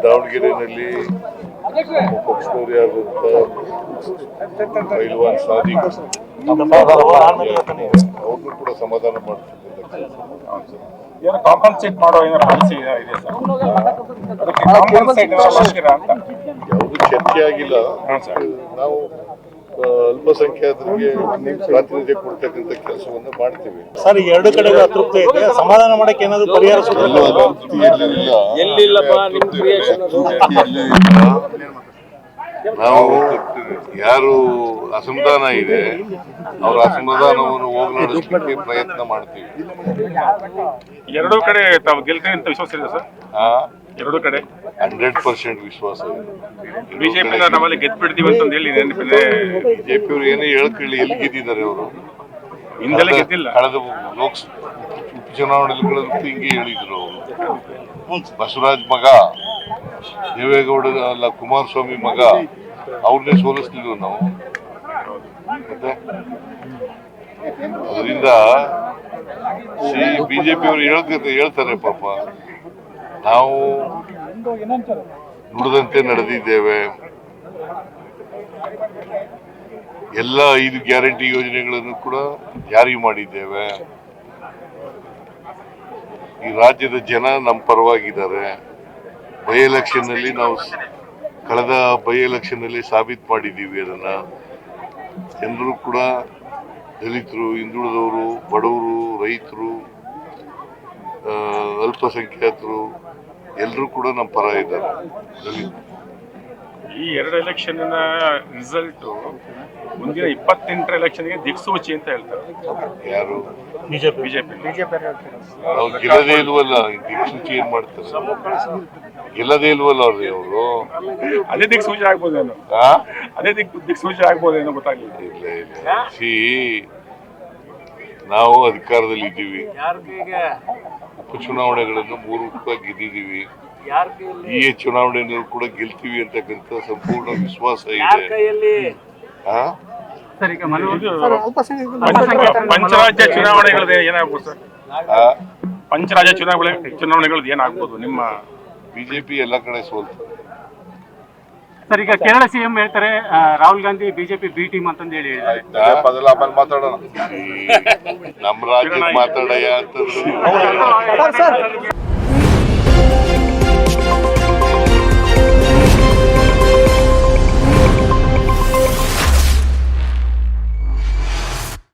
ದಾವಣಗೆರೆಯಲ್ಲಿ ಪಕ್ಷದವರು ಯಾರು ಪೈಲ್ವಾನ್ ಸಾದಿಕ್ ಅವ್ರನ್ನೂ ಕೂಡ ಸಮಾಧಾನ ಮಾಡ್ತಿದ್ದಾರೆ. ಕಾಂಪನ್ಸೇಟ್ ಮಾಡೋ ಏನೋ ಪಾಲಿಸಿ ಇದೆ ಸರ್, ಯಾವುದು ಚರ್ಚೆ ಆಗಿಲ್ಲ. ನಾವು ಅಲ್ಪಸಂಖ್ಯಾತರಿಗೆ ಪ್ರಾತಿನಿಧ್ಯ ಕೊಡ್ತಕ್ಕಂಥ ಕೆಲಸವನ್ನು ಮಾಡ್ತೀವಿ ಸರ್. ಈಗ ಎರಡು ಕಡೆಗೂ ಅತೃಪ್ತಿ ಇದೆ, ಸಮಾಧಾನ ಮಾಡಕ್ಕೆ ಏನಾದ್ರು ಪರಿಹಾರ ನಾವು ಯಾರು ಅಸಮಾಧಾನ ಇದೆ ಅವರ ಅಸಮಾಧಾನವನ್ನು ಹೋಗಲಾಡಿಸಲಿಕ್ಕೆ ಪ್ರಯತ್ನ ಮಾಡ್ತೀವಿ. ಎರಡೂ ಕಡೆ ತಾವು ಗೆಲ್ತೇವೆ ಅಂತ ವಿಶ್ವಾಸ ಇದೆ ಸರ್? ಎರಡು ಕಡೆ 100% ವಿಶ್ವಾಸ ಇದೆ. ಬಿಜೆಪಿ ನಮ್ಮಲ್ಲಿ ಗೆದ್ದು ಬಿಡ್ತೀವಿ ಅಂತ ಹೇಳಿ ನೆನಪಿದೆ. ಬಿಜೆಪಿ ಅವರು ಏನೇ ಹೇಳ್ಕೊಳ್ಳಿ, ಎಲ್ಲಿ ಗೆದ್ದಿದ್ದಾರೆ ಅವರು? ಹಿಂದೆಲ್ಲ ಗೆದ್ದಿಲ್ಲ. ಕಳೆದ ಉಪಚುನಾವಣೆಗಳಂತೂ ಹಿಂಗೆ ಹೇಳಿದ್ರು ಅವರು. ಬಸವರಾಜ್ ಮಗ, ದೇವೇಗೌಡ ಅಲ್ಲ ಕುಮಾರಸ್ವಾಮಿ ಮಗ, ಅವ್ರನ್ನೇ ಸೋಲಿಸ್ತಿದ್ವು ನಾವು. ಮತ್ತೆ ಅದರಿಂದ ಬಿಜೆಪಿ ಅವರು ಹೇಳ್ತಾರೆ ಪಾಪ, ನಾವು ನುಡಿದಂತೆ ನಡೆದಿದ್ದೇವೆ. ಎಲ್ಲ 5 ಗ್ಯಾರಂಟಿ ಯೋಜನೆಗಳನ್ನು ಕೂಡ ಜಾರಿ ಮಾಡಿದ್ದೇವೆ. ಈ ರಾಜ್ಯದ ಜನ ನಮ್ಮ ಪರವಾಗಿದ್ದಾರೆ. ಬೈ ಎಲೆಕ್ಷನ್ ನಲ್ಲಿ ನಾವು ಕಳೆದ ಬೈ ಎಲೆಕ್ಷನ್ ನಲ್ಲಿ ಸಾಬೀತು ಮಾಡಿದ್ದೀವಿ. ಅದನ್ನ ಜನರು ಕೂಡ ದಲಿತರು, ಹಿಂದುಳಿದವರು, ಬಡವರು, ರೈತರು, ಅಲ್ಪಸಂಖ್ಯಾತರು ಎಲ್ಲರೂ ಕೂಡ ನಮ್ಮ ಪರ ಇದ್ದಾರೆ. ಈ 2 ಎಲೆಕ್ಷನ್ ರಿಸಲ್ಟ್ ಮುಂದಿನ 28ರ ಎಲೆಕ್ಷನ್ಗೆ ದಿಕ್ಸೂಚಿ ಅಂತ ಹೇಳ್ತಾರೆ. ಯಾರು? ಬಿಜೆಪಿ ನಾವು ಗೆಲ್ಲದೇ ಇಲ್ವಲ್ಲ, ದಿಕ್ಸೂಚಿ ಏನ್ ಮಾಡ್ತಾರೆ? ಗೆಲ್ಲದೇ ಇಲ್ವಲ್ಲ ಅವ್ರಿಗೆ ಅವರು. ಅದೇ ದಿಕ್ಸೂಚಿ ಆಗ್ಬೋದೇನೋ, ಅದೇ ದಿಕ್ಸೂಚಿ ಆಗ್ಬೋದೇನೋ ಗೊತ್ತಾಗಲಿಲ್ಲ. ಇಲ್ಲ ನಾವು ಅಧಿಕಾರದಲ್ಲಿ ಇದ್ದೀವಿ. ಉಪಚುನಾವಣೆಗಳನ್ನು 3 ಕೂಡ ಗೆದ್ದಿದ್ದೀವಿ. ಈ ಚುನಾವಣೆಯನ್ನು ಕೂಡ ಗೆಲ್ತೀವಿ ಅಂತಕ್ಕಂಥ ಸಂಪೂರ್ಣ ವಿಶ್ವಾಸ ಇದೆ. ಪಂಚರಾಜ್ಯ ಚುನಾವಣೆಗಳದ್ದು ಏನಾಗ್ಬೋದು ಸರ್? ಪಂಚರಾಜ್ಯ ಚುನಾವಣೆಗಳದ್ದು ಏನಾಗ್ಬೋದು? ನಿಮ್ಮ ಬಿಜೆಪಿ ಎಲ್ಲ ಕಡೆ ಸೋಲ್ತದೆ ಸರ್. ಈಗ ಕೇರಳ ಸಿಎಂ ಹೇಳ್ತಾರೆ Rahul Gandhi BJP B team ಅಂತಂದು ಹೇಳಿ ಮಾತಾಡೋಣ. ನಮ್ಮ ರಾಜ್ಯದ ಮಾತಾಡಯ್ಯ ಅಂತಂದ್ರೆ